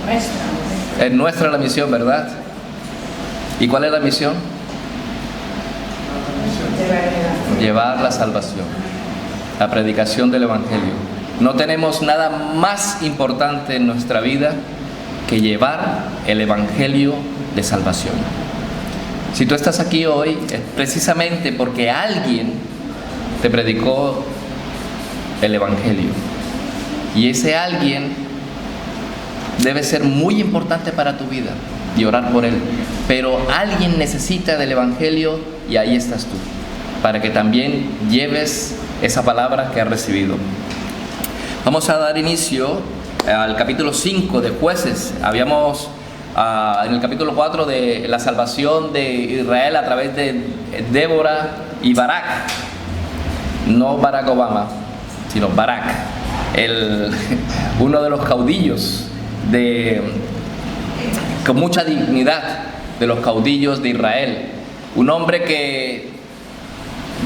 Es nuestra la misión, ¿verdad? ¿Y cuál es la misión? Llevar la salvación, la predicación del Evangelio. No tenemos nada más importante en nuestra vida que llevar el Evangelio de salvación. Si tú estás aquí hoy es precisamente porque alguien te predicó el Evangelio. Y ese alguien debe ser muy importante para tu vida y orar por él. Pero alguien necesita del Evangelio y ahí estás tú, para que también lleves esa palabra que has recibido. Vamos a dar inicio al capítulo 5 de Jueces. Habíamos en el capítulo 4 de la salvación de Israel a través de Débora y Barak. No Barack Obama, sino Barak, uno de los caudillos con mucha dignidad de los caudillos de Israel. Un hombre que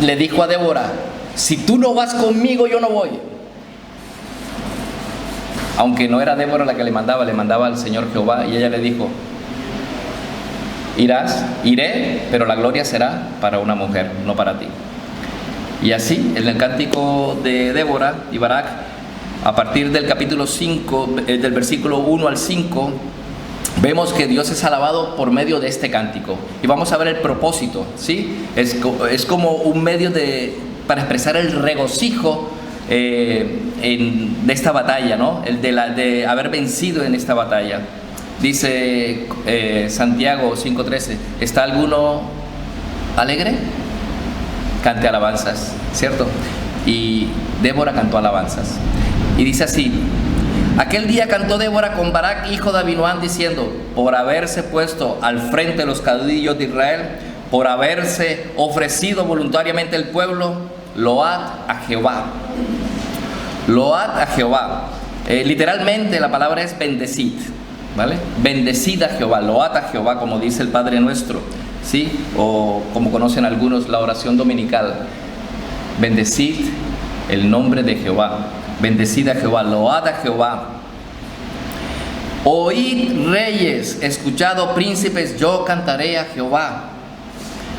le dijo a Débora: si tú no vas conmigo, yo no voy. Aunque no era Débora la que le mandaba al Señor Jehová, y ella le dijo: iré, pero la gloria será para una mujer, no para ti. Y así, en el cántico de Débora y Barak, a partir del capítulo 5, del versículo 1 al 5, vemos que Dios es alabado por medio de este cántico. Y vamos a ver el propósito, ¿sí? Es como un medio para expresar el regocijo de esta batalla, ¿no? El de haber vencido en esta batalla. Dice Santiago 5:13: ¿está alguno alegre? Cante alabanzas, ¿cierto? Y Débora cantó alabanzas. Y dice así: aquel día cantó Débora con Barak, hijo de Abinoam, diciendo: por haberse puesto al frente de los caudillos de Israel, por haberse ofrecido voluntariamente el pueblo, load a Jehová. Load a Jehová. Literalmente la palabra es bendecid, ¿vale? Bendecid a Jehová, load a Jehová, como dice el Padre Nuestro, ¿sí? O como conocen algunos, la oración dominical. Bendecid el nombre de Jehová. Bendecid a Jehová, load a Jehová. Oíd reyes, escuchad príncipes, yo cantaré a Jehová.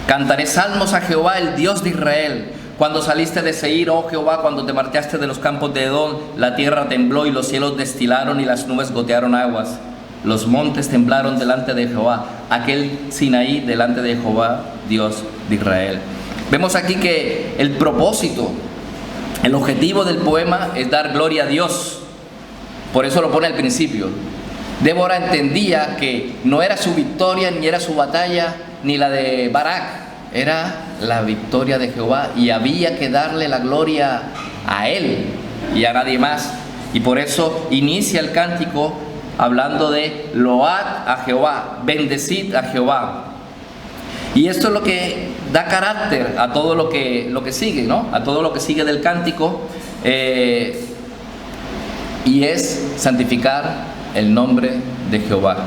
Cantaré salmos a Jehová, el Dios de Israel. Cuando saliste de Seir, oh Jehová, cuando te marchaste de los campos de Edom, la tierra tembló y los cielos destilaron y las nubes gotearon aguas. Los montes temblaron delante de Jehová, aquel Sinaí delante de Jehová, Dios de Israel. Vemos aquí que el propósito, el objetivo del poema es dar gloria a Dios. Por eso lo pone al principio. Débora entendía que no era su victoria, ni era su batalla, ni la de Barak. Era la victoria de Jehová y había que darle la gloria a Él y a nadie más. Y por eso inicia el cántico hablando de load a Jehová, bendecid a Jehová. Y esto es lo que da carácter a todo lo que sigue, ¿no? A todo lo que sigue del cántico, y es santificar el nombre de Jehová.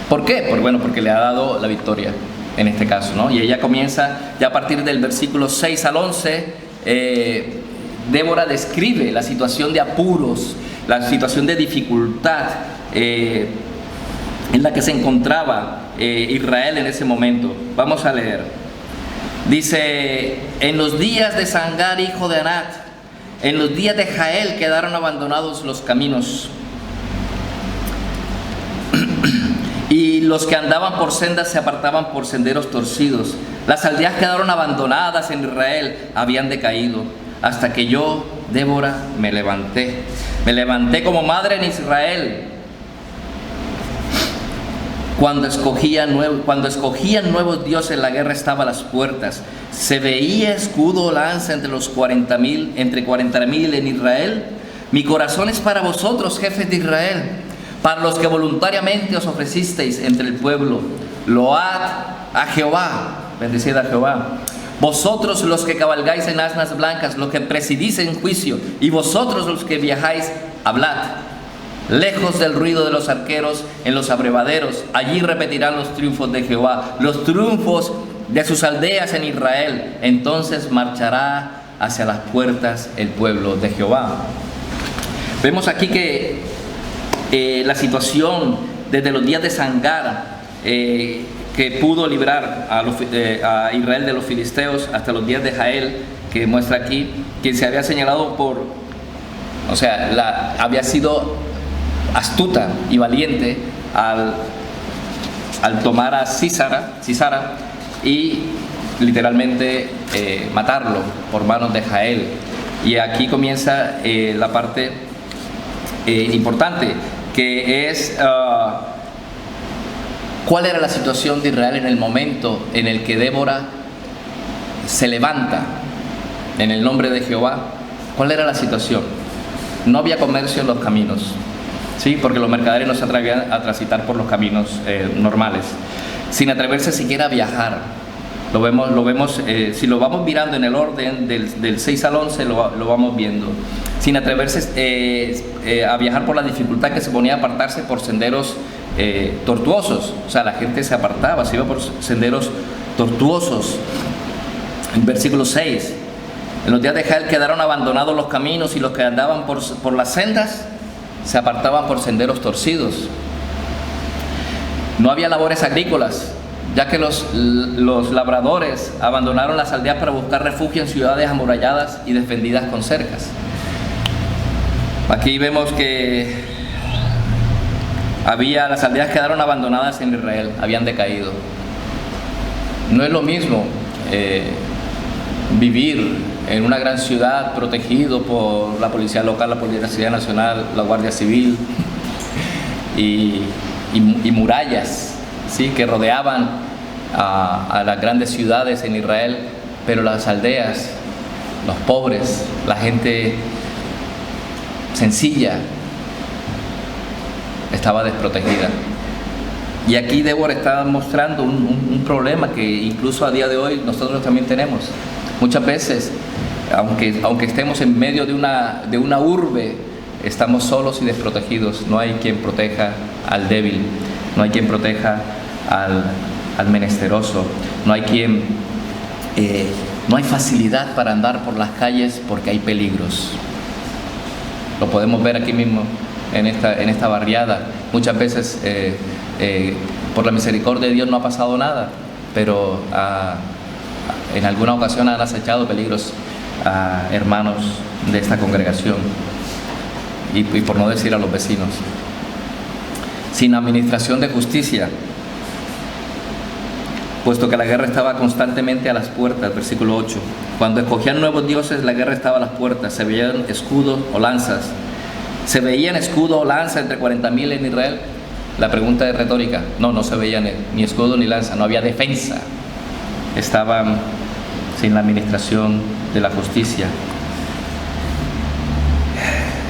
¿Por qué? Porque le ha dado la victoria en este caso, ¿no? Y ella comienza ya a partir del versículo 6 al 11. Débora describe la situación de apuros, la situación de dificultad en la que se encontraba Israel en ese momento. Vamos a leer. Dice: en los días de Sangar, hijo de Anat, en los días de Jael, quedaron abandonados los caminos, y los que andaban por sendas se apartaban por senderos torcidos. Las aldeas quedaron abandonadas en Israel, habían decaído, hasta que yo, Débora, me levanté como madre en Israel. Cuando escogían nuevos dioses, la guerra estaba a las puertas. Se veía escudo o lanza entre 40,000 en Israel. Mi corazón es para vosotros, jefes de Israel, para los que voluntariamente os ofrecisteis entre el pueblo. Load a Jehová, bendecid a Jehová. Vosotros los que cabalgáis en asnas blancas, los que presidís en juicio, y vosotros los que viajáis, hablad. Lejos del ruido de los arqueros en los abrevaderos, allí repetirán los triunfos de Jehová, los triunfos de sus aldeas en Israel. Entonces marchará hacia las puertas el pueblo de Jehová. Vemos aquí que la situación desde los días de Sangar, que pudo librar a Israel de los filisteos, hasta los días de Jael, que muestra aquí, quien se había señalado había sido astuta y valiente al tomar a Sísara y literalmente matarlo por manos de Jael. Y aquí comienza la parte importante, que es cuál era la situación de Israel en el momento en el que Débora se levanta en el nombre de Jehová. ¿Cuál era la situación? No había comercio en los caminos, ¿sí? Porque los mercaderes no se atrevían a transitar por los caminos normales, sin atreverse siquiera a viajar. Lo vemos si lo vamos mirando en el orden del 6 al 11, lo vamos viendo. Sin atreverse a viajar por la dificultad que se ponía a apartarse por senderos tortuosos. O sea, la gente se apartaba, se iba por senderos tortuosos. En versículo 6, en los días de Jael quedaron abandonados los caminos, y los que andaban por las sendas se apartaban por senderos torcidos. No había labores agrícolas, ya que los labradores abandonaron las aldeas para buscar refugio en ciudades amuralladas y defendidas con cercas. Aquí vemos que las aldeas quedaron abandonadas en Israel, habían decaído. No es lo mismo vivir en una gran ciudad protegido por la policía local, la Policía Nacional, la Guardia Civil y murallas, ¿sí?, que rodeaban a las grandes ciudades en Israel, pero las aldeas, los pobres, la gente sencilla estaba desprotegida. Y aquí Débora está mostrando un problema que incluso a día de hoy nosotros también tenemos. Muchas veces, aunque estemos en medio de una urbe, estamos solos y desprotegidos. No hay quien proteja al débil, no hay quien proteja al menesteroso, no hay facilidad para andar por las calles porque hay peligros. Lo podemos ver aquí mismo en esta barriada. Muchas veces por la misericordia de Dios no ha pasado nada, pero en alguna ocasión han acechado peligros a hermanos de esta congregación, y por no decir a los vecinos. Sin administración de justicia, puesto que la guerra estaba constantemente a las puertas. Versículo 8. Cuando escogían nuevos dioses, la guerra estaba a las puertas. Se veían escudos o lanzas. ¿Se veían escudo o lanza entre 40,000 en Israel? La pregunta es retórica. No se veían ni escudo ni lanza. No había defensa. Estaban sin la administración de la justicia.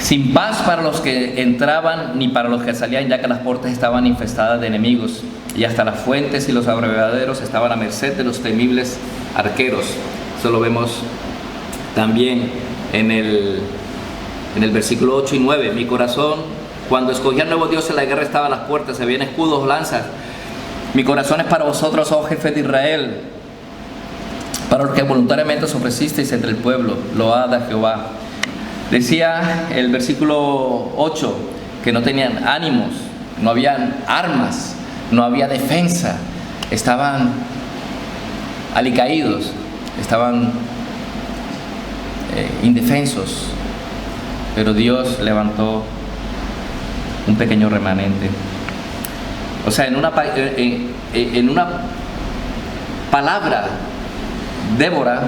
Sin paz para los que entraban ni para los que salían, ya que las puertas estaban infestadas de enemigos, y hasta las fuentes y los abrevaderos estaban a merced de los temibles arqueros. Eso lo vemos también en el versículo 8 y 9. Mi corazón, cuando escogían nuevos dioses, la guerra estaba a las puertas, se veían escudos, lanzas. Mi corazón es para vosotros, oh jefes de Israel, para los que voluntariamente os ofrecisteis entre el pueblo. Load a Jehová. Decía el versículo 8 que no tenían ánimos, no habían armas, no había defensa, estaban alicaídos, estaban indefensos, pero Dios levantó un pequeño remanente. O sea, en una palabra, Débora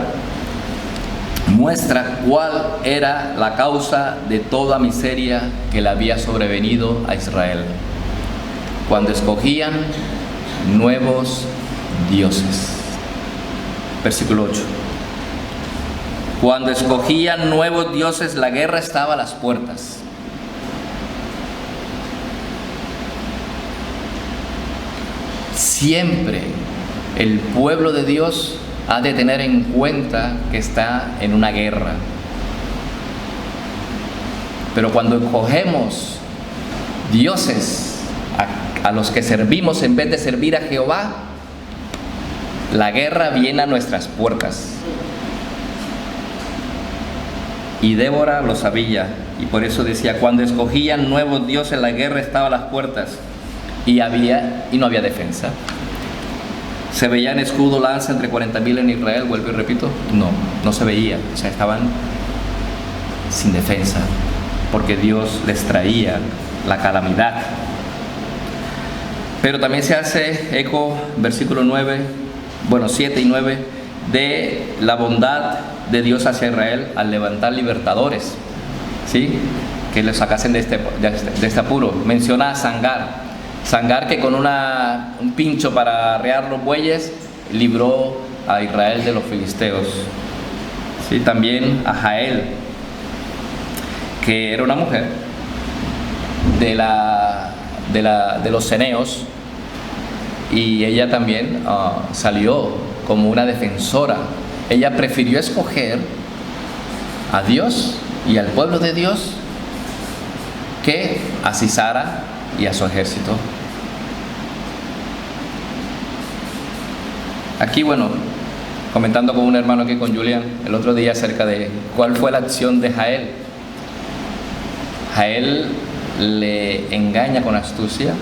muestra cuál era la causa de toda miseria que le había sobrevenido a Israel. Cuando escogían nuevos dioses. Versículo 8. Cuando escogían nuevos dioses, la guerra estaba a las puertas. Siempre el pueblo de Dios ha de tener en cuenta que está en una guerra. Pero cuando escogemos dioses a los que servimos en vez de servir a Jehová, la guerra viene a nuestras puertas. Y Débora lo sabía, y por eso decía: cuando escogían nuevos dioses, la guerra estaba a las puertas. y no había defensa. ¿Se veían escudo, lanza entre 40.000 en Israel? Vuelvo y repito, no se veía. O sea, estaban sin defensa, porque Dios les traía la calamidad. Pero también se hace eco, versículo 7 y 9, de la bondad de Dios hacia Israel al levantar libertadores, ¿sí? Que les sacasen de este apuro. Menciona a Sangar, que con un pincho para arrear los bueyes libró a Israel de los filisteos. ¿Sí? También a Jael, que era una mujer de los ceneos, y ella también salió como una defensora. Ella prefirió escoger a Dios y al pueblo de Dios que a Sisara y a su ejército. Aquí, comentando con un hermano aquí, con Julián, el otro día acerca de cuál fue la acción de Jael. Jael le engaña con astucia,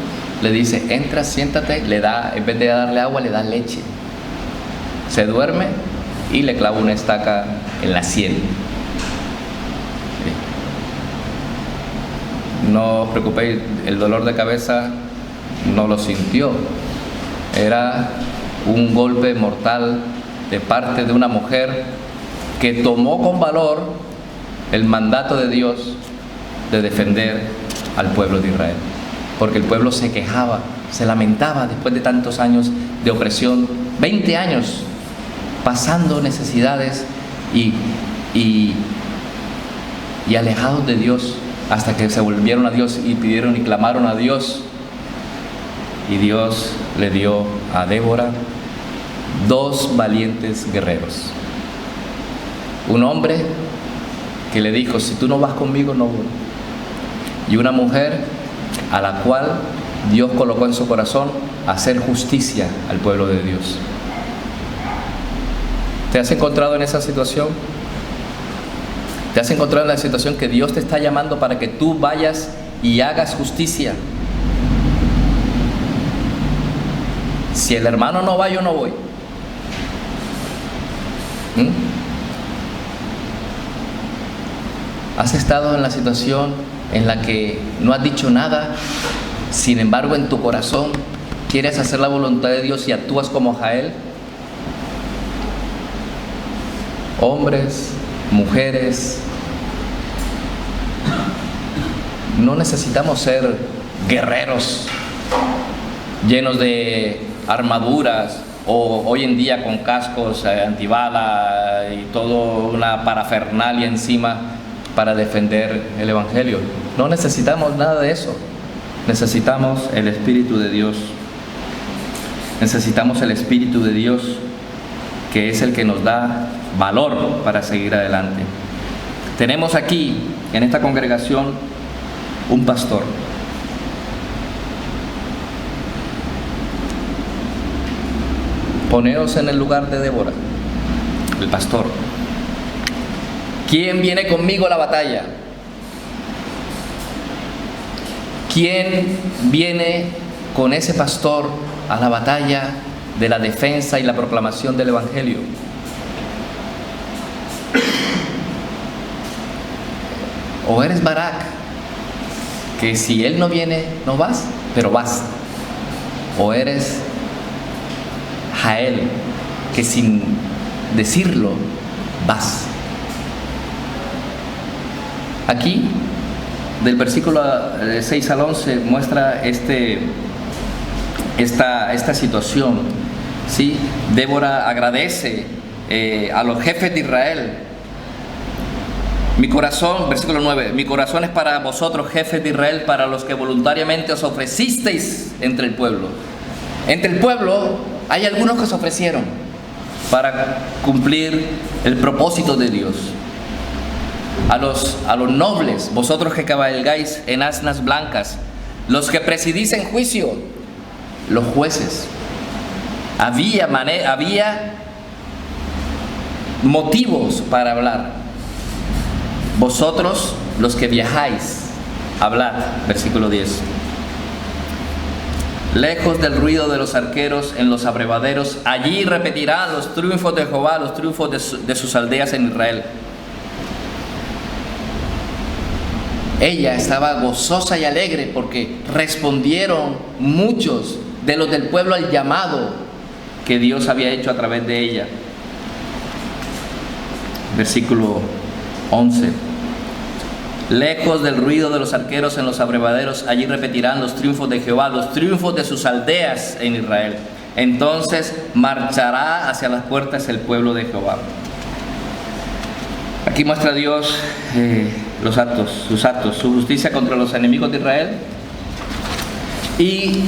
le dice: entra, siéntate, le da, en vez de darle agua, le da leche. Se duerme y le clava una estaca en la sien. No os preocupéis, el dolor de cabeza no lo sintió. Era un golpe mortal de parte de una mujer que tomó con valor el mandato de Dios de defender al pueblo de Israel, porque el pueblo se quejaba, se lamentaba después de tantos años de opresión, 20 años pasando necesidades y alejados de Dios, hasta que se volvieron a Dios y pidieron y clamaron a Dios, y Dios le dio a Débora 2 valientes guerreros. Un hombre que le dijo: si tú no vas conmigo, no voy. Y una mujer a la cual Dios colocó en su corazón hacer justicia al pueblo de Dios. ¿Te has encontrado en esa situación? ¿Te has encontrado en la situación que Dios te está llamando para que tú vayas y hagas justicia? Si el hermano no va, yo no voy. ¿Has estado en la situación en la que no has dicho nada, sin embargo en tu corazón quieres hacer la voluntad de Dios y actúas como Jael? Hombres, mujeres, no necesitamos ser guerreros llenos de armaduras, o hoy en día con cascos antibala y toda una parafernalia encima para defender el Evangelio. No necesitamos nada de eso. Necesitamos el Espíritu de Dios. Necesitamos el Espíritu de Dios, que es el que nos da valor para seguir adelante. Tenemos aquí, en esta congregación, un pastor. Poneos en el lugar de Débora, el pastor. ¿Quién viene conmigo a la batalla? ¿Quién viene con ese pastor a la batalla de la defensa y la proclamación del Evangelio? O eres Barak, que si él no viene, no vas, pero vas. O eres Jael, que sin decirlo, vas. Aquí, del versículo 6 al 11, muestra esta situación, ¿sí? Débora agradece a los jefes de Israel. Mi corazón, versículo 9, mi corazón es para vosotros, jefes de Israel, para los que voluntariamente os ofrecisteis entre el pueblo. Entre el pueblo hay algunos que se ofrecieron para cumplir el propósito de Dios. A los nobles, vosotros que cabalgáis en asnas blancas, los que presidís en juicio, los jueces. Había motivos para hablar. Vosotros, los que viajáis, hablad, versículo 10. Lejos del ruido de los arqueros en los abrevaderos, allí repetirán los triunfos de Jehová, los triunfos de sus aldeas en Israel. Ella estaba gozosa y alegre porque respondieron muchos de los del pueblo al llamado que Dios había hecho a través de ella. Versículo 11. Lejos del ruido de los arqueros en los abrevaderos, allí repetirán los triunfos de Jehová, los triunfos de sus aldeas en Israel. Entonces marchará hacia las puertas el pueblo de Jehová. Aquí muestra Dios sus actos, su justicia contra los enemigos de Israel y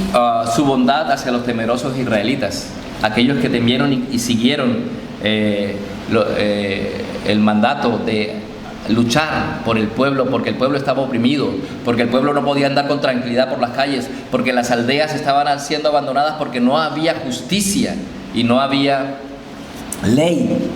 su bondad hacia los temerosos israelitas, aquellos que temieron y siguieron el mandato de luchar por el pueblo, porque el pueblo estaba oprimido, porque el pueblo no podía andar con tranquilidad por las calles, porque las aldeas estaban siendo abandonadas, porque no había justicia y no había ley.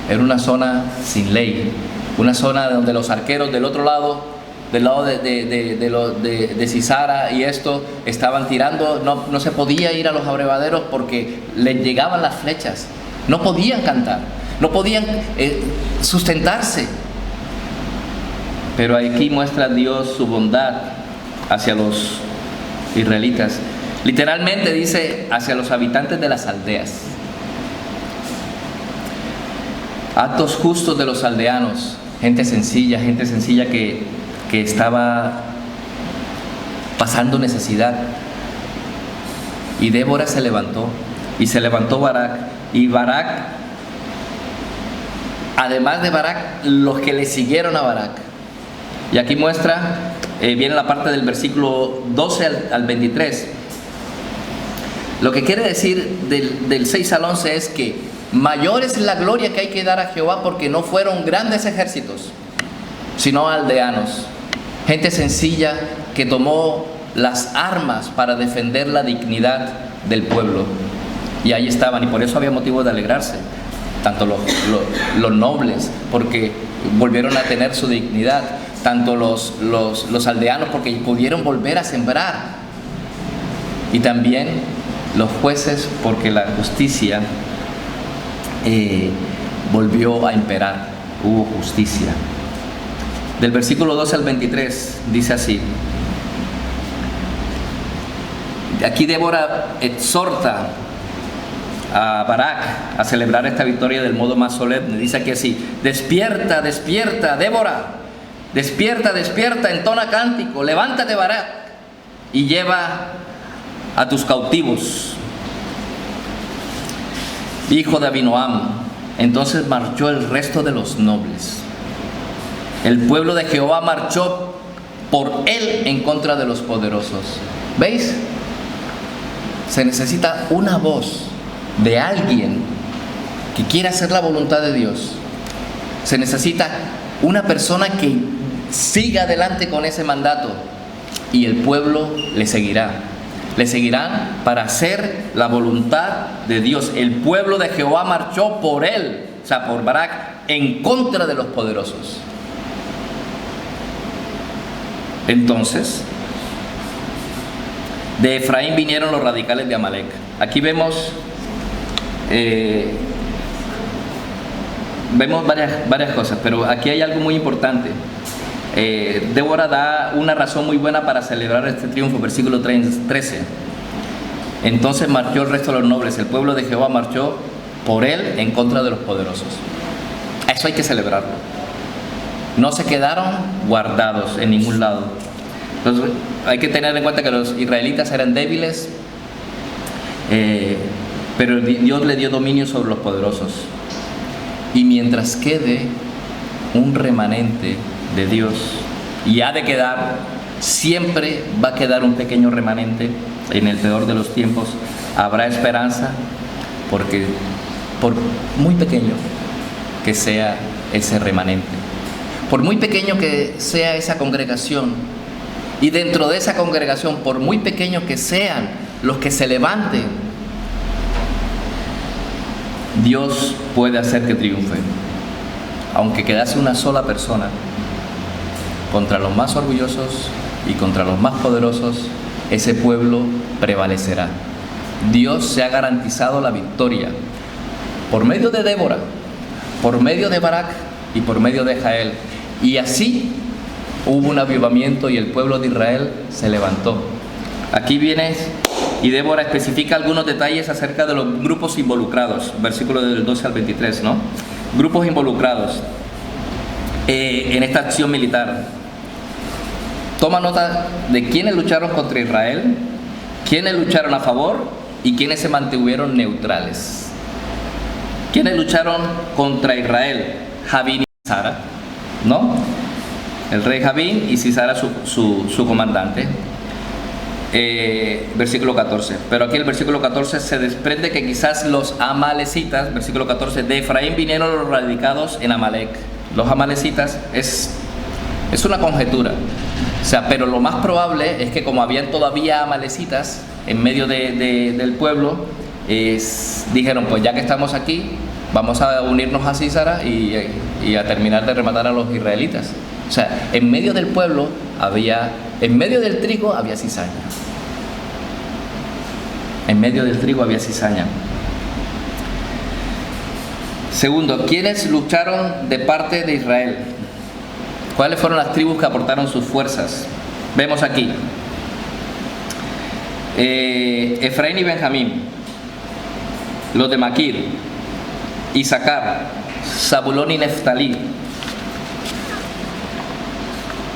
Era una zona sin ley, una zona donde los arqueros del otro lado, del lado de Sisara y esto, estaban tirando, no se podía ir a los abrevaderos porque les llegaban las flechas, no podían cantar, no podían sustentarse. Pero aquí muestra Dios su bondad hacia los israelitas. Literalmente dice hacia los habitantes de las aldeas. Actos justos de los aldeanos, gente sencilla que estaba pasando necesidad. Y Débora se levantó, y se levantó Barak, y Barak, además de Barak, los que le siguieron a Barak. Y aquí muestra, viene la parte del versículo 12 al 23. Lo que quiere decir del 6 al 11 es que mayor es la gloria que hay que dar a Jehová, porque no fueron grandes ejércitos, sino aldeanos, gente sencilla que tomó las armas para defender la dignidad del pueblo. Y ahí estaban, y por eso había motivo de alegrarse, tanto los nobles, porque volvieron a tener su dignidad, tanto los aldeanos, porque pudieron volver a sembrar, y también los jueces, porque la justicia volvió a imperar, hubo justicia. Del versículo 12 al 23 dice así. Aquí Débora exhorta a Barak a celebrar esta victoria del modo más solemne. Dice aquí así: despierta, despierta, Débora, despierta, despierta, entona cántico, levántate, Barak, y lleva a tus cautivos, hijo de Abinoam. Entonces marchó el resto de los nobles. El pueblo de Jehová marchó por él en contra de los poderosos. ¿Veis? Se necesita una voz de alguien que quiera hacer la voluntad de Dios. Se necesita una persona que siga adelante con ese mandato, y el pueblo le seguirá. Le seguirán para hacer la voluntad de Dios. El pueblo de Jehová marchó por él, o sea, por Barak, en contra de los poderosos. Entonces, de Efraín vinieron los radicales de Amalek. Aquí vemos varias cosas, pero aquí hay algo muy importante. Débora da una razón muy buena para celebrar este triunfo, versículo 13. Entonces marchó el resto de los nobles, el pueblo de Jehová marchó por él en contra de los poderosos. Eso hay que celebrarlo. No se quedaron guardados en ningún lado. Entonces hay que tener en cuenta que los israelitas eran débiles, pero Dios le dio dominio sobre los poderosos. Y mientras quede un remanente de Dios, y ha de quedar, siempre va a quedar un pequeño remanente. En el peor de los tiempos habrá esperanza, porque por muy pequeño que sea ese remanente, por muy pequeño que sea esa congregación, y dentro de esa congregación, por muy pequeño que sean los que se levanten, Dios puede hacer que triunfe. Aunque quedase una sola persona, contra los más orgullosos y contra los más poderosos, ese pueblo prevalecerá. Dios se ha garantizado la victoria por medio de Débora, por medio de Barak y por medio de Jael. Y así hubo un avivamiento y el pueblo de Israel se levantó. Aquí viene y Débora especifica algunos detalles acerca de los grupos involucrados, versículos del 12 al 23, ¿no? Grupos involucrados en esta acción militar. Toma nota de quiénes lucharon contra Israel, quiénes lucharon a favor y quiénes se mantuvieron neutrales. ¿Quiénes lucharon contra Israel? Jabín y Sisara, ¿no? El rey Jabín y Sisara su comandante. Versículo 14. Pero aquí el versículo 14 se desprende que quizás los amalecitas, versículo 14, de Efraín vinieron los radicados en Amalec. Los amalecitas es una conjetura. O sea, pero lo más probable es que como habían todavía amalecitas en medio del pueblo, dijeron, pues ya que estamos aquí, vamos a unirnos a Sisara y a terminar de rematar a los israelitas. O sea, en medio del pueblo en medio del trigo había cizaña. En medio del trigo había cizaña. Segundo, ¿quiénes lucharon de parte de Israel? ¿Cuáles fueron las tribus que aportaron sus fuerzas? Vemos aquí. Efraín y Benjamín, los de Maquir, Isaacar, Zabulón y Neftalí,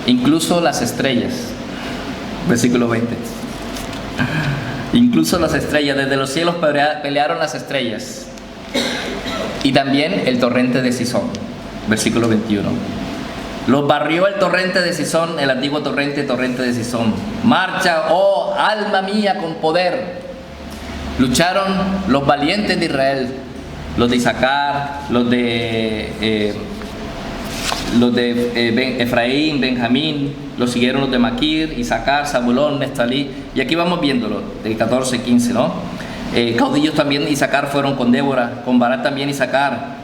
incluso las estrellas, versículo 20. Incluso las estrellas, desde los cielos pelearon las estrellas. Y también el torrente de Sison, versículo 21. Los barrió el torrente de Sison, el antiguo torrente de Sison. Marcha, oh alma mía, con poder. Lucharon los valientes de Israel, los de Isaacar, los de Efraín, Benjamín, los siguieron los de Maquir, Isaacar, Zabulón, Neftalí. Y aquí vamos viéndolo, del 14, 15, ¿no? Caudillos también de Isaacar fueron con Débora, con Barak también Isaacar.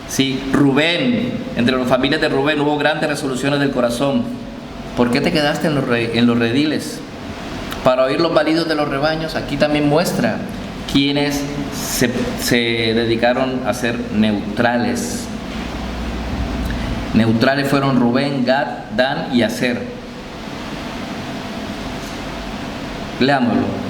Sí, Rubén, entre las familias de Rubén hubo grandes resoluciones del corazón. ¿Por qué te quedaste en los rediles? Para oír los balidos de los rebaños. Aquí también muestra quienes se dedicaron a ser neutrales. Neutrales fueron Rubén, Gad, Dan y Aser. Leámoslo.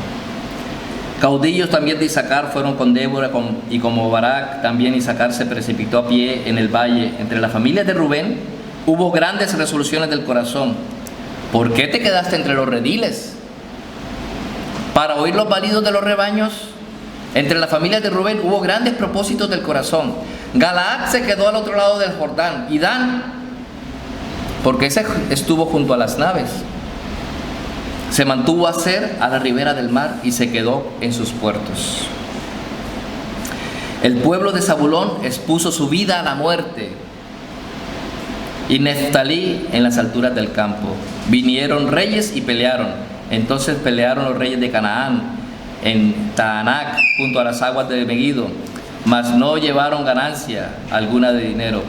Caudillos también de Isaacar fueron con Débora y como Barak, también Isaacar se precipitó a pie en el valle. Entre las familias de Rubén hubo grandes resoluciones del corazón. ¿Por qué te quedaste entre los rediles? Para oír los balidos de los rebaños. Entre las familias de Rubén hubo grandes propósitos del corazón. Galaad se quedó al otro lado del Jordán. Y Dan, porque ese estuvo junto a las naves. Se mantuvo Aser a la ribera del mar y se quedó en sus puertos. El pueblo de Zabulón expuso su vida a la muerte. Y Neftalí en las alturas del campo. Vinieron reyes y pelearon. Entonces pelearon los reyes de Canaán en Taanac junto a las aguas de Megido, mas no llevaron ganancia alguna de dinero.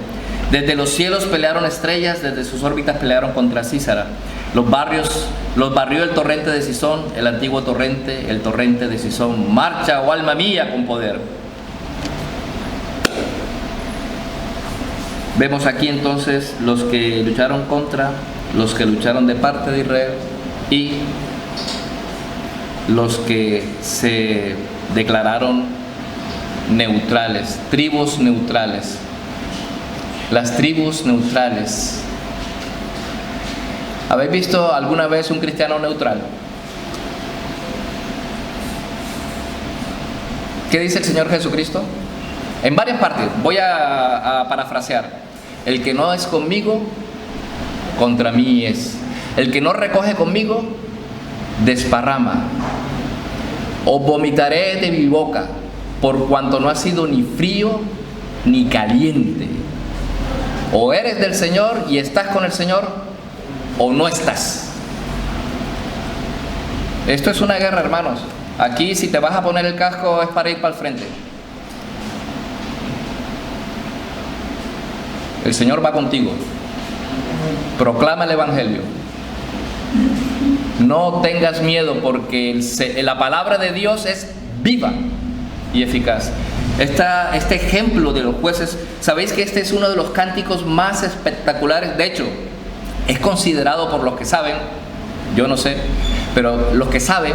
Desde los cielos pelearon estrellas, desde sus órbitas pelearon contra Sísara. Los barrió el torrente de Sison, el antiguo torrente, el torrente de Sison. Marcha, oh alma mía, con poder. Vemos aquí entonces los que lucharon contra, los que lucharon de parte de Israel y los que se declararon neutrales, tribus neutrales. Las tribus neutrales. ¿Habéis visto alguna vez un cristiano neutral? ¿Qué dice el Señor Jesucristo? En varias partes, voy a parafrasear. El que no es conmigo, contra mí es. El que no recoge conmigo, desparrama. Os vomitaré de mi boca, por cuanto no has sido ni frío ni caliente. O eres del Señor y estás con el Señor, o no estás. Esto es una guerra, hermanos. Aquí si te vas a poner el casco es para ir para el frente. El Señor va contigo. Proclama el Evangelio. No tengas miedo, porque la palabra de Dios es viva y eficaz. Este ejemplo de los jueces, sabéis que este es uno de los cánticos más espectaculares. De hecho, es considerado por los que saben, yo no sé, pero los que saben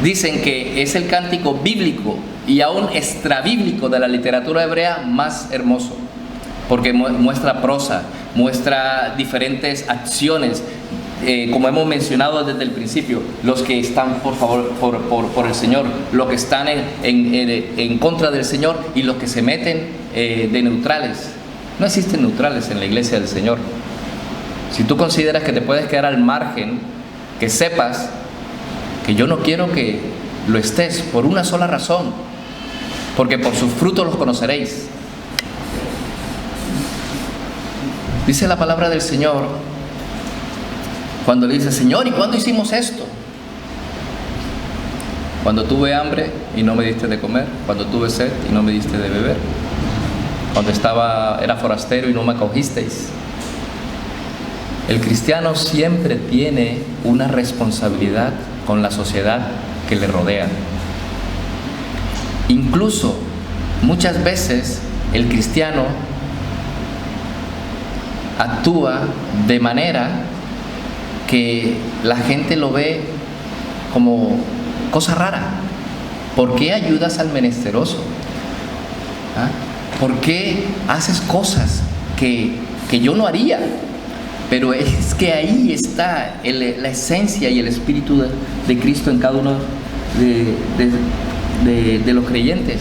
dicen que es el cántico bíblico y aún extrabíblico de la literatura hebrea más hermoso, porque muestra prosa, muestra diferentes acciones, como hemos mencionado desde el principio, los que están por el Señor, los que están en contra del Señor y los que se meten de neutrales. No existen neutrales en la iglesia del Señor. Si tú consideras que te puedes quedar al margen, que sepas que yo no quiero que lo estés por una sola razón, porque por sus frutos los conoceréis. Dice la palabra del Señor, cuando le dice: Señor, ¿y cuándo hicimos esto? Cuando tuve hambre y no me diste de comer, cuando tuve sed y no me diste de beber, cuando era forastero y no me acogisteis. El cristiano siempre tiene una responsabilidad con la sociedad que le rodea. Incluso muchas veces el cristiano actúa de manera que la gente lo ve como cosa rara. ¿Por qué ayudas al menesteroso? ¿Ah? ¿Por qué haces cosas que yo no haría? Pero es que ahí está la esencia y el espíritu de Cristo en cada uno de los creyentes.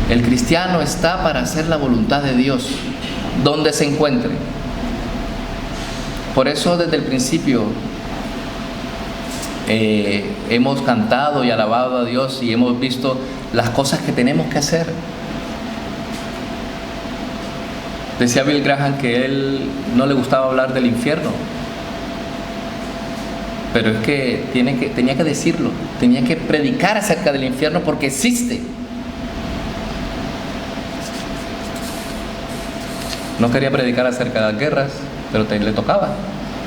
El cristiano está para hacer la voluntad de Dios donde se encuentre. Por eso desde el principio hemos cantado y alabado a Dios y hemos visto las cosas que tenemos que hacer. Decía Bill Graham que él no le gustaba hablar del infierno, pero es que tenía que decirlo, tenía que predicar acerca del infierno porque existe. No quería predicar acerca de las guerras, pero le tocaba,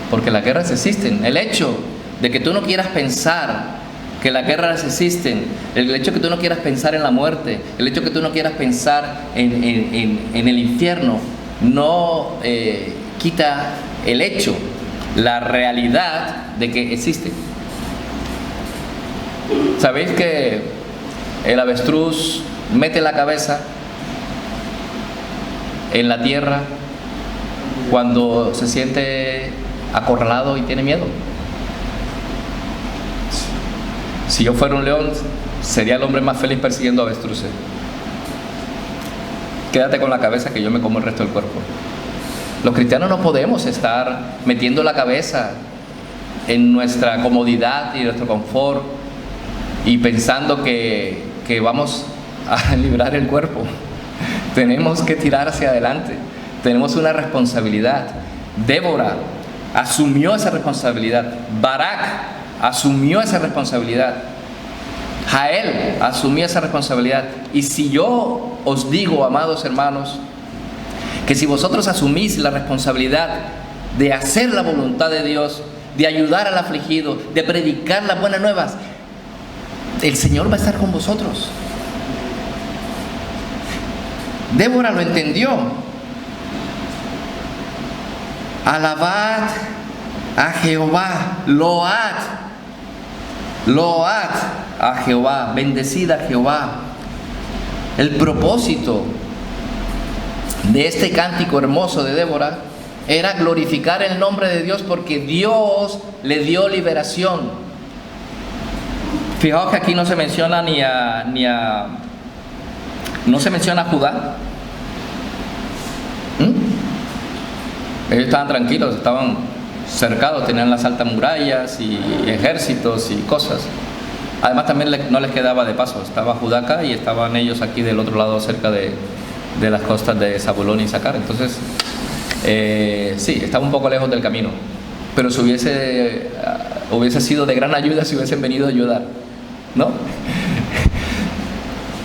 porque las guerras existen. El hecho de que tú no quieras pensar que las guerras existen, el hecho de que tú no quieras pensar en la muerte, el hecho de que tú no quieras pensar en el infierno, no quita el hecho, la realidad de que existe. ¿Sabéis que el avestruz mete la cabeza en la tierra cuando se siente acorralado y tiene miedo? Si yo fuera un león, sería el hombre más feliz persiguiendo avestruces. Quédate con la cabeza que yo me como el resto del cuerpo. Los cristianos no podemos estar metiendo la cabeza en nuestra comodidad y nuestro confort y pensando que vamos a librar el cuerpo. Tenemos que tirar hacia adelante. Tenemos una responsabilidad. Débora asumió esa responsabilidad. Barak asumió esa responsabilidad. Jael asumió esa responsabilidad. Y si yo os digo, amados hermanos, que si vosotros asumís la responsabilidad de hacer la voluntad de Dios, de ayudar al afligido, de predicar las buenas nuevas, el Señor va a estar con vosotros. Débora lo entendió. Alabad a Jehová, load a Jehová, bendecid a Jehová. El propósito de este cántico hermoso de Débora era glorificar el nombre de Dios porque Dios le dio liberación. Fijaos que aquí no se menciona no se menciona a Judá. Ellos estaban tranquilos, estaban cercados, tenían las altas murallas y ejércitos y cosas. Además también no les quedaba de paso, estaba Judá acá y estaban ellos aquí del otro lado cerca de las costas de Zabulón y Sacar. Entonces sí, estaba un poco lejos del camino, pero si hubiese sido de gran ayuda si hubiesen venido a ayudar, ¿no?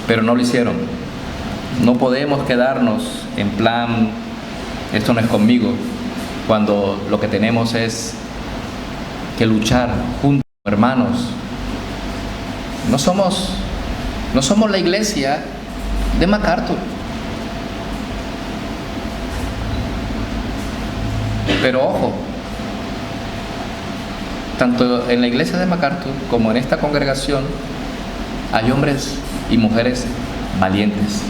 Pero no lo hicieron. No podemos quedarnos en plan, esto no es conmigo, cuando lo que tenemos es que luchar juntos, hermanos. No somos la iglesia de MacArthur. Pero ojo, tanto en la iglesia de MacArthur como en esta congregación hay hombres y mujeres valientes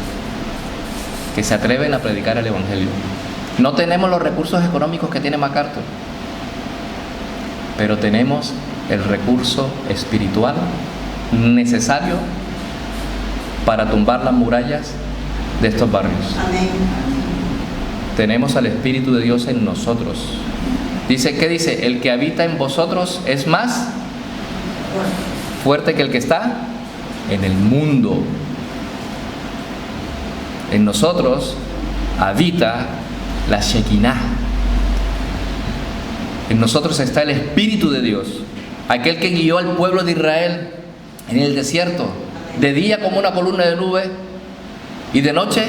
que se atreven a predicar el evangelio. No tenemos los recursos económicos que tiene MacArthur, pero tenemos el recurso espiritual necesario para tumbar las murallas de estos barrios. Amén. Tenemos al Espíritu de Dios en nosotros. ¿Qué dice? El que habita en vosotros es más fuerte que el que está en el mundo. En nosotros habita la Shekinah. En nosotros está el Espíritu de Dios, aquel que guió al pueblo de Israel en el desierto, de día como una columna de nube y de noche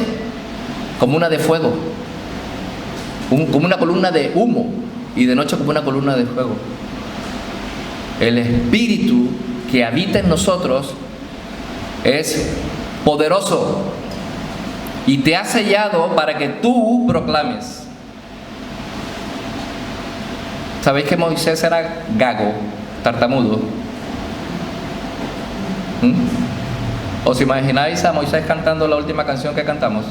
como una de fuego, como una columna de humo y de noche como una columna de fuego. El Espíritu que habita en nosotros es poderoso y te ha sellado para que tú proclames. ¿Sabéis que Moisés era gago, tartamudo? ¿Os imagináis a Moisés cantando la última canción que cantamos?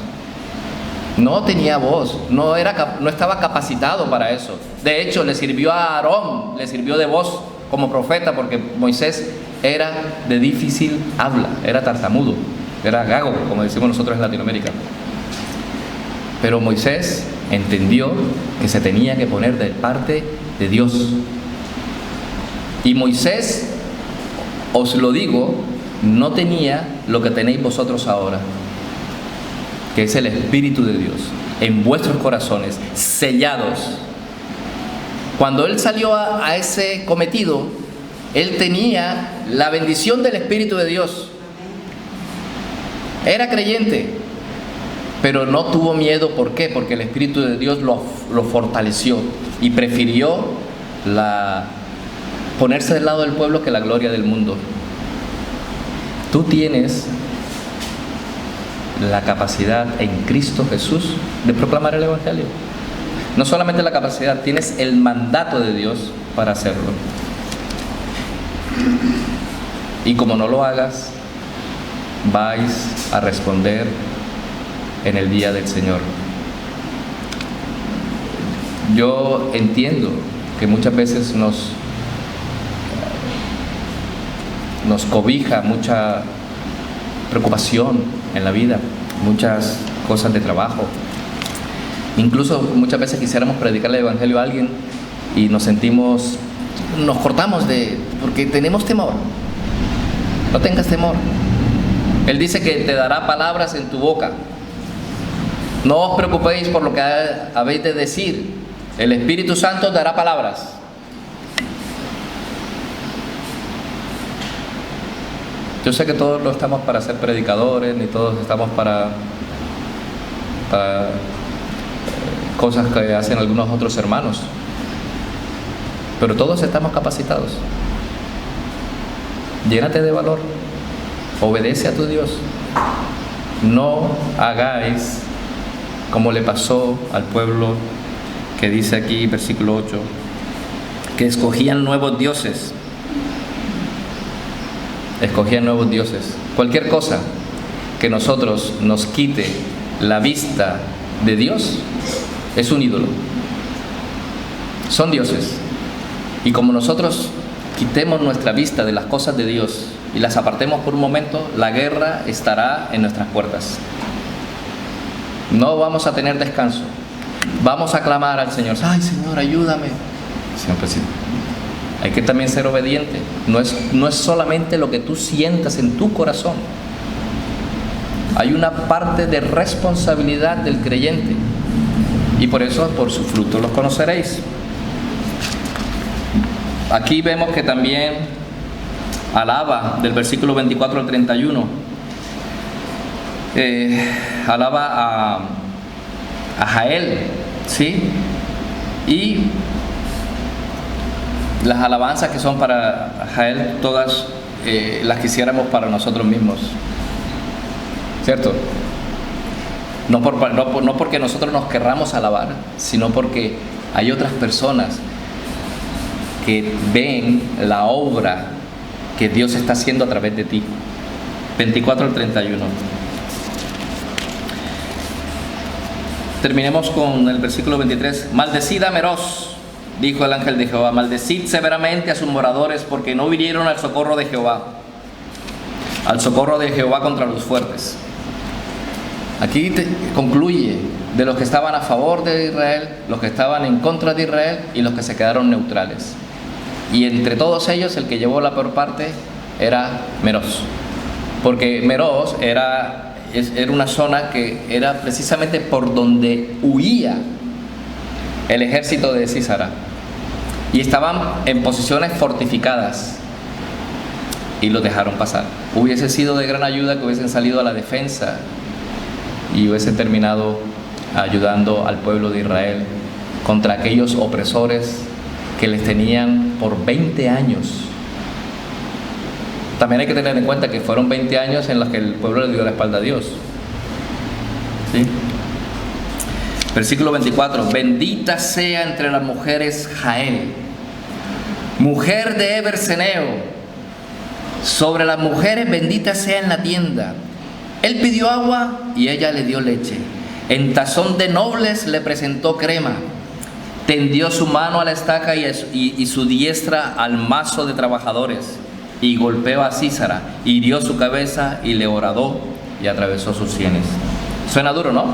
No tenía voz, no estaba capacitado para eso. De hecho, le sirvió a Aarón, le sirvió de voz como profeta, porque Moisés era de difícil habla, era tartamudo, era gago, como decimos nosotros en Latinoamérica. Pero Moisés entendió que se tenía que poner de parte de Dios. Y Moisés, os lo digo, no tenía lo que tenéis vosotros ahora, que es el Espíritu de Dios en vuestros corazones, sellados. Cuando él salió a ese cometido, él tenía la bendición del Espíritu de Dios. Era creyente, pero no tuvo miedo. ¿Por qué? Porque el Espíritu de Dios lo fortaleció y prefirió ponerse del lado del pueblo que la gloria del mundo. Tú tienes la capacidad en Cristo Jesús de proclamar el Evangelio. No solamente la capacidad, tienes el mandato de Dios para hacerlo. Y como no lo hagas, vais a responder en el día del Señor. Yo entiendo que muchas veces nos cobija mucha preocupación en la vida, muchas cosas de trabajo. Incluso muchas veces quisiéramos predicar el Evangelio a alguien y nos cortamos porque tenemos temor. No tengas temor. Él dice que te dará palabras en tu boca. No os preocupéis por lo que habéis de decir. El Espíritu Santo dará palabras. Yo sé que todos no estamos para ser predicadores, ni todos estamos para cosas que hacen algunos otros hermanos, pero todos estamos capacitados. Llénate de valor, obedece a tu Dios. No hagáis como le pasó al pueblo que dice aquí, versículo 8, que escogían nuevos dioses. Escogían nuevos dioses. Cualquier cosa que nosotros nos quite la vista de Dios es un ídolo. Son dioses. Y como nosotros quitemos nuestra vista de las cosas de Dios y las apartemos por un momento, la guerra estará en nuestras puertas. No vamos a tener descanso. Vamos a clamar al Señor. Ay, Señor, ayúdame. Siempre sí. Hay que también ser obediente. No es solamente lo que tú sientas en tu corazón. Hay una parte de responsabilidad del creyente. Y por eso, por sus frutos los conoceréis. Aquí vemos que también alaba, del versículo 24 al 31, alaba a Jael, ¿sí? Y las alabanzas que son para Jael, todas las quisiéramos para nosotros mismos, ¿cierto? No porque nosotros nos querramos alabar, sino porque hay otras personas que ven la obra que Dios está haciendo a través de ti. 24 al 31. Terminemos con el versículo 23. Maldecid a Meroz, dijo el ángel de Jehová, maldecid severamente a sus moradores, porque no vinieron al socorro de Jehová contra los fuertes. Aquí concluye de los que estaban a favor de Israel, los que estaban en contra de Israel y los que se quedaron neutrales. Y entre todos ellos el que llevó la peor parte era Meroz, porque Meroz era una zona que era precisamente por donde huía el ejército de Sísara, y estaban en posiciones fortificadas y los dejaron pasar. Hubiese sido de gran ayuda que hubiesen salido a la defensa y hubiesen terminado ayudando al pueblo de Israel contra aquellos opresores que les tenían por 20 años. También hay que tener en cuenta que fueron 20 años en los que el pueblo le dio la espalda a Dios. ¿Sí? Versículo 24. Bendita sea entre las mujeres Jael, mujer de Eberseneo. Sobre las mujeres bendita sea en la tienda. Él pidió agua y ella le dio leche. En tazón de nobles le presentó crema. Tendió su mano a la estaca y su diestra al mazo de trabajadores. Y golpeó a Sísara, hirió su cabeza y le horadó y atravesó sus sienes. Suena duro, ¿no?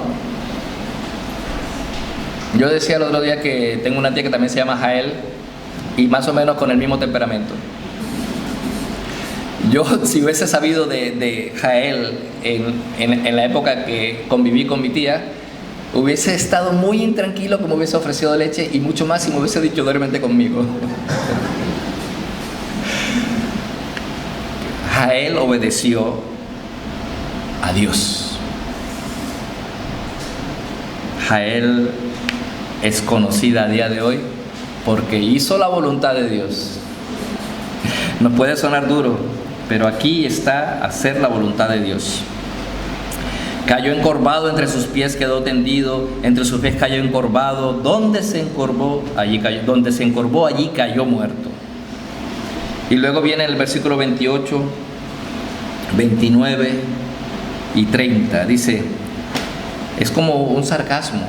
Yo decía el otro día que tengo una tía que también se llama Jael y más o menos con el mismo temperamento. Yo, si hubiese sabido de Jael en la época que conviví con mi tía, hubiese estado muy intranquilo, que me hubiese ofrecido leche y mucho más si me hubiese dicho duérmete conmigo. Jael obedeció a Dios. Jael es conocida a día de hoy porque hizo la voluntad de Dios. Nos puede sonar duro, pero aquí está hacer la voluntad de Dios. Cayó encorvado, entre sus pies quedó tendido, entre sus pies cayó encorvado. Donde se encorvó, allí cayó muerto. Y luego viene el versículo 28, 29 y 30. Dice, es como un sarcasmo,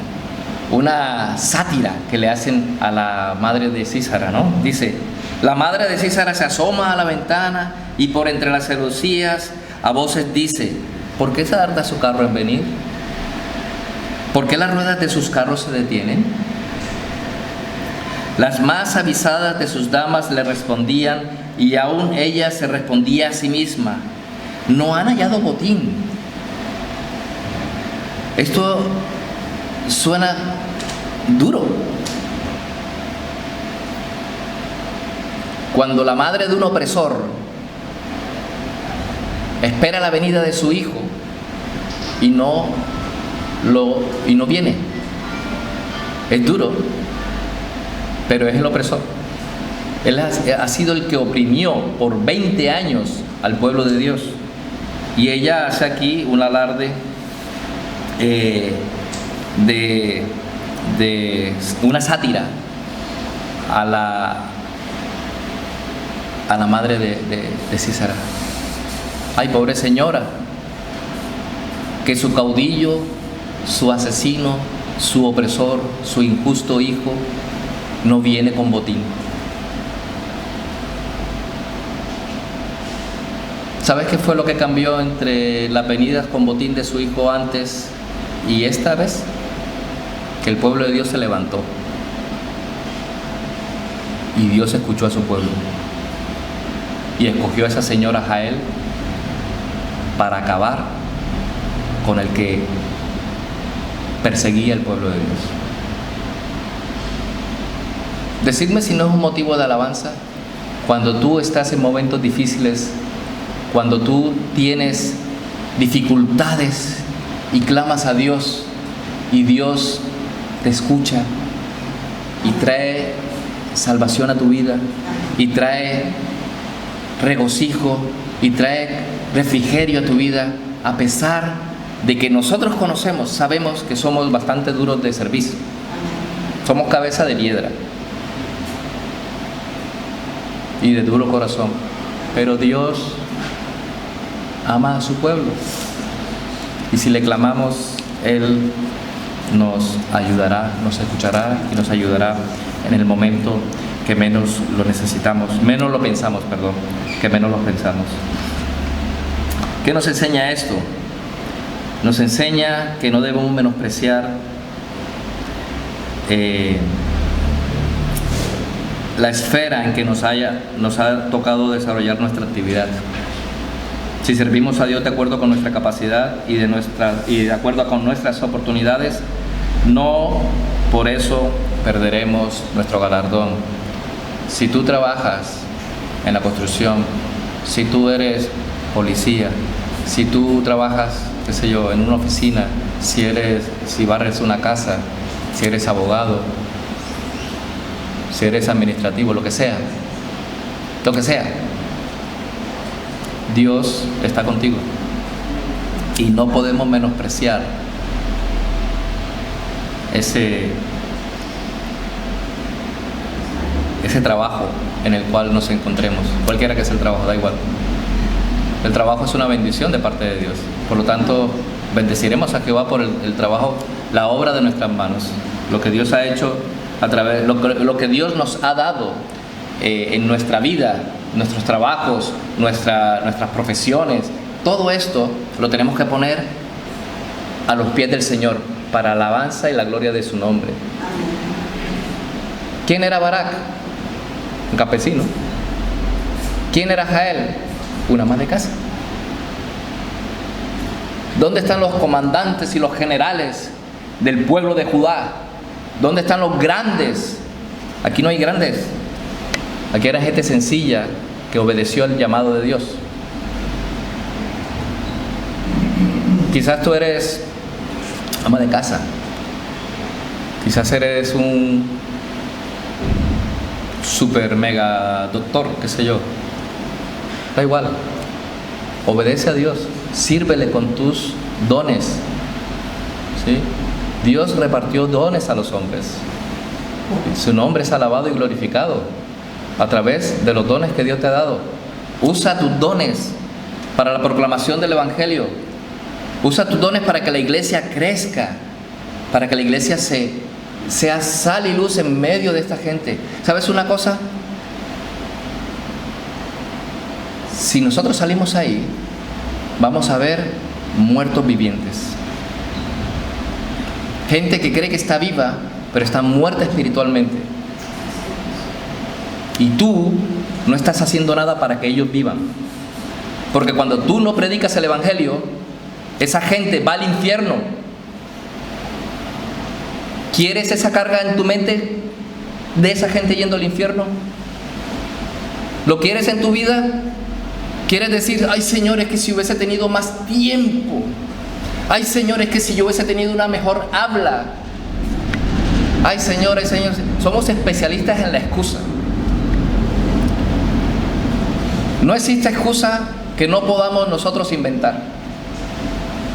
una sátira que le hacen a la madre de Sísara, ¿no? Dice, la madre de Sísara se asoma a la ventana y por entre las celosías a voces dice, ¿por qué tarda su carro en venir? ¿Por qué las ruedas de sus carros se detienen? Las más avisadas de sus damas le respondían y aún ella se respondía a sí misma, no han hallado botín. Esto suena duro. Cuando la madre de un opresor espera la venida de su hijo y no viene, es duro, pero es el opresor. Él ha sido el que oprimió por 20 años al pueblo de Dios. Y ella hace aquí un alarde de una sátira a la madre de Sísara. Ay, pobre señora, que su caudillo, su asesino, su opresor, su injusto hijo no viene con botín. ¿Sabes qué fue lo que cambió entre las venidas con botín de su hijo antes y esta vez? Que el pueblo de Dios se levantó y Dios escuchó a su pueblo y escogió a esa señora Jael para acabar con el que perseguía al pueblo de Dios. Decidme si no es un motivo de alabanza cuando tú estás en momentos difíciles, cuando tú tienes dificultades y clamas a Dios y Dios te escucha y trae salvación a tu vida y trae regocijo y trae refrigerio a tu vida, a pesar de que nosotros sabemos que somos bastante duros de servicio. Somos cabeza de piedra y de duro corazón, pero Dios ama a su pueblo, y si le clamamos, Él nos ayudará, nos escuchará y nos ayudará en el momento que menos lo necesitamos, que menos lo pensamos. ¿Qué nos enseña esto? Nos enseña que no debemos menospreciar la esfera en que nos ha tocado desarrollar nuestra actividad. Si servimos a Dios de acuerdo con nuestra capacidad y de acuerdo con nuestras oportunidades, no por eso perderemos nuestro galardón. Si tú trabajas en la construcción, si tú eres policía, si tú trabajas, qué sé yo, en una oficina, si barres una casa, si eres abogado, si eres administrativo, lo que sea, Dios está contigo, y no podemos menospreciar ese trabajo en el cual nos encontremos, cualquiera que sea el trabajo, da igual. El trabajo es una bendición de parte de Dios, por lo tanto bendeciremos a Jehová por el trabajo, la obra de nuestras manos, lo que Dios ha hecho a través, lo que Dios nos ha dado en nuestra vida, nuestros trabajos, nuestras profesiones. Todo esto lo tenemos que poner a los pies del Señor para alabanza y la gloria de su nombre. ¿Quién era Barak? Un campesino. ¿Quién era Jael? Un ama de casa. ¿Dónde están los comandantes y los generales del pueblo de Judá? ¿Dónde están los grandes? Aquí no hay grandes. Aquí era gente sencilla que obedeció al llamado de Dios. Quizás tú eres ama de casa. Quizás eres un super mega doctor, qué sé yo. Da igual. Obedece a Dios. Sírvele con tus dones. ¿Sí? Dios repartió dones a los hombres. Su nombre es alabado y glorificado a través de los dones que Dios te ha dado. Usa tus dones para la proclamación del Evangelio. Usa tus dones para que la iglesia crezca, para que la iglesia sea sal y luz en medio de esta gente. ¿Sabes una cosa? Si nosotros salimos ahí, vamos a ver muertos vivientes. Gente que cree que está viva, pero está muerta espiritualmente. Y tú no estás haciendo nada para que ellos vivan. Porque cuando tú no predicas el Evangelio, esa gente va al infierno. ¿Quieres esa carga en tu mente de esa gente yendo al infierno? ¿Lo quieres en tu vida? ¿Quieres decir, ay Señor, es que si hubiese tenido más tiempo? Ay Señor, es que si yo hubiese tenido una mejor habla. Ay Señor, somos especialistas en la excusa. No existe excusa que no podamos nosotros inventar.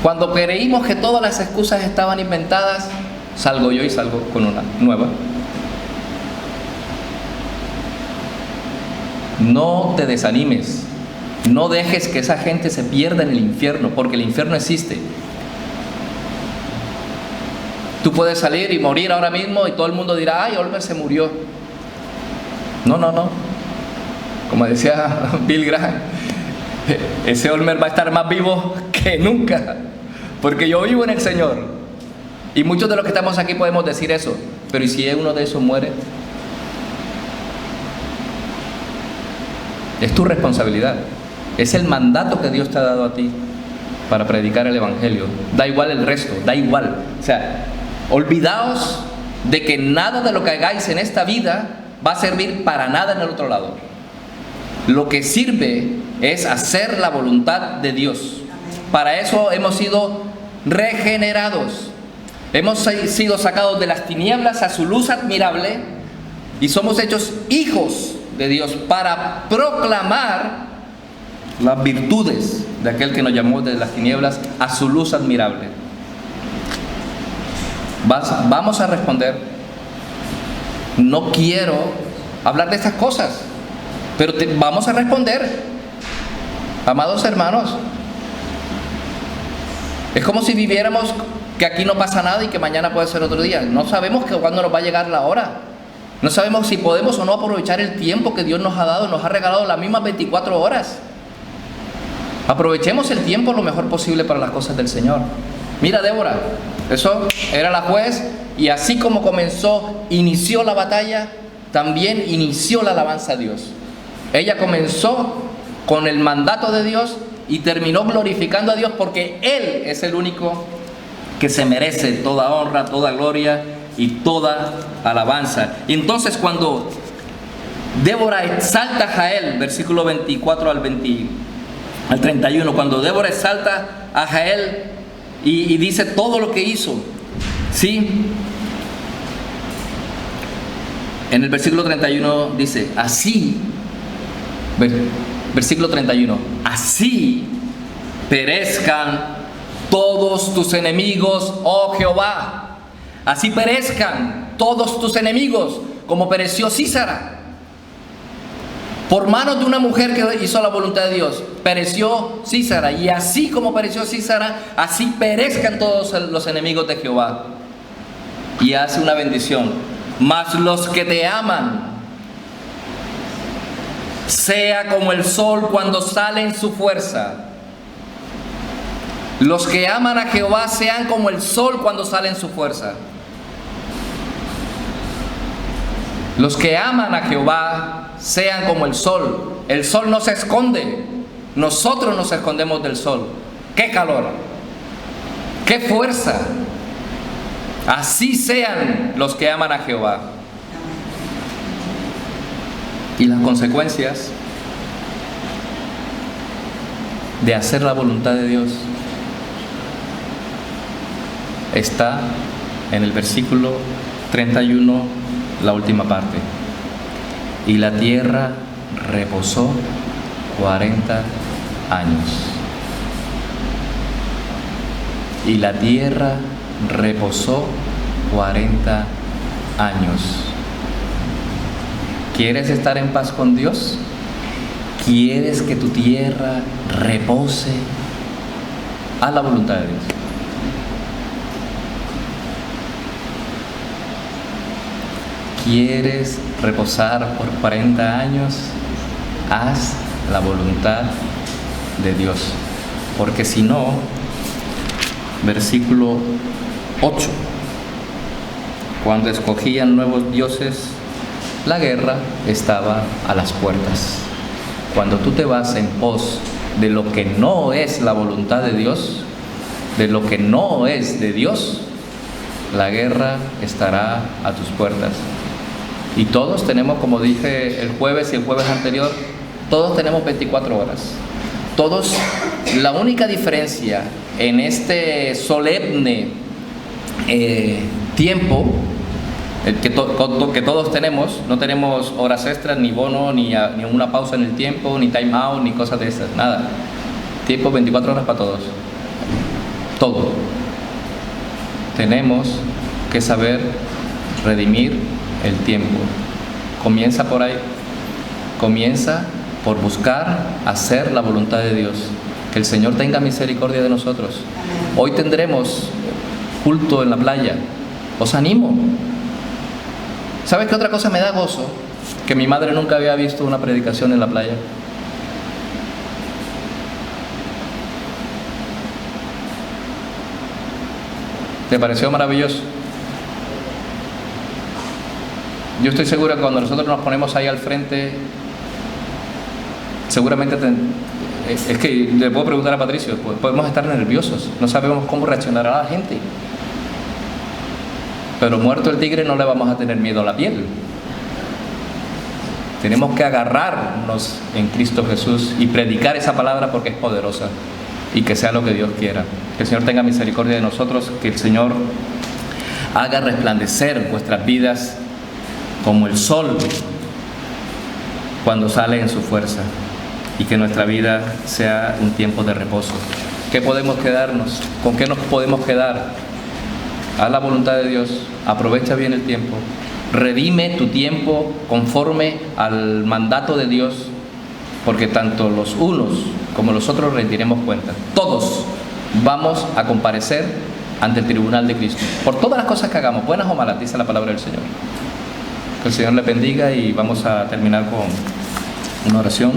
Cuando creímos que todas las excusas estaban inventadas, salgo yo y salgo con una nueva. No te desanimes. No dejes que esa gente se pierda en el infierno, porque el infierno existe. Tú puedes salir y morir ahora mismo y todo el mundo dirá, ay, Olmer se murió. No. Como decía Bill Graham, ese Olmer va a estar más vivo que nunca, porque yo vivo en el Señor. Y muchos de los que estamos aquí podemos decir eso, pero ¿y si uno de esos muere? Es tu responsabilidad. Es el mandato que Dios te ha dado a ti para predicar el Evangelio. Da igual el resto, da igual. O sea, olvidaos de que nada de lo que hagáis en esta vida va a servir para nada en el otro lado. Lo que sirve es hacer la voluntad de Dios. Para eso hemos sido regenerados. Hemos sido sacados de las tinieblas a su luz admirable y somos hechos hijos de Dios para proclamar las virtudes de aquel que nos llamó de las tinieblas a su luz admirable. Vamos a responder. No quiero hablar de estas cosas, pero vamos a responder, amados hermanos. Es como si viviéramos que aquí no pasa nada y que mañana puede ser otro día. No sabemos cuándo nos va a llegar la hora. No sabemos si podemos o no aprovechar el tiempo que Dios nos ha dado. Nos ha regalado las mismas 24 horas. Aprovechemos el tiempo lo mejor posible para las cosas del Señor. Mira, Débora, eso era la juez, y así como inició la batalla, también inició la alabanza a Dios. Ella comenzó con el mandato de Dios y terminó glorificando a Dios, porque Él es el único que se merece toda honra, toda gloria y toda alabanza. Y entonces cuando Débora exalta a Jael, versículo 24 al 31, cuando Débora exalta a Jael y dice todo lo que hizo, ¿sí? En el versículo 31 dice, así, versículo 31, así perezcan todos tus enemigos, oh Jehová. Así perezcan todos tus enemigos, como pereció Sísara. Por manos de una mujer que hizo la voluntad de Dios, pereció Sísara. Y así como pereció Sísara, así perezcan todos los enemigos de Jehová. Y hace una bendición. Mas los que te aman, sea como el sol cuando sale en su fuerza. Los que aman a Jehová sean como el sol cuando sale en su fuerza. Los que aman a Jehová sean como el sol. El sol no se esconde. Nosotros nos escondemos del sol. ¡Qué calor! ¡Qué fuerza! Así sean los que aman a Jehová. Y las consecuencias de hacer la voluntad de Dios está en el versículo 31, la última parte. Y la tierra reposó 40 años. Y la tierra reposó 40 años. ¿Quieres estar en paz con Dios? ¿Quieres que tu tierra repose? Haz la voluntad de Dios. ¿Quieres reposar por 40 años? Haz la voluntad de Dios. Porque si no, versículo 8, cuando escogían nuevos dioses, la guerra estaba a las puertas. Cuando tú te vas en pos de lo que no es la voluntad de Dios, de lo que no es de Dios, la guerra estará a tus puertas. Y todos tenemos, como dije el jueves y el jueves anterior, todos tenemos 24 horas. Todos, la única diferencia en este solemne tiempo que todos tenemos, no tenemos horas extras, ni bono, ni una pausa en el tiempo, ni time out, ni cosas de esas, nada. Tiempo 24 horas para todos. Todo. Tenemos que saber redimir el tiempo. Comienza por ahí. Comienza por buscar hacer la voluntad de Dios. Que el Señor tenga misericordia de nosotros. Hoy tendremos culto en la playa. Os animo. ¿Sabes qué otra cosa me da gozo? Que mi madre nunca había visto una predicación en la playa. ¿Te pareció maravilloso? Yo estoy seguro que cuando nosotros nos ponemos ahí al frente, seguramente es que le puedo preguntar a Patricio, pues podemos estar nerviosos, no sabemos cómo reaccionará la gente. Pero muerto el tigre no le vamos a tener miedo a la piel. Tenemos que agarrarnos en Cristo Jesús y predicar esa palabra porque es poderosa y que sea lo que Dios quiera. Que el Señor tenga misericordia de nosotros, que el Señor haga resplandecer vuestras vidas como el sol cuando sale en su fuerza, y que nuestra vida sea un tiempo de reposo. ¿Qué podemos quedarnos? ¿Con qué nos podemos quedar? Haz la voluntad de Dios, aprovecha bien el tiempo, redime tu tiempo conforme al mandato de Dios, porque tanto los unos como los otros rendiremos cuenta. Todos vamos a comparecer ante el tribunal de Cristo por todas las cosas que hagamos, buenas o malas, dice la palabra del Señor. Que el Señor le bendiga, y vamos a terminar con una oración.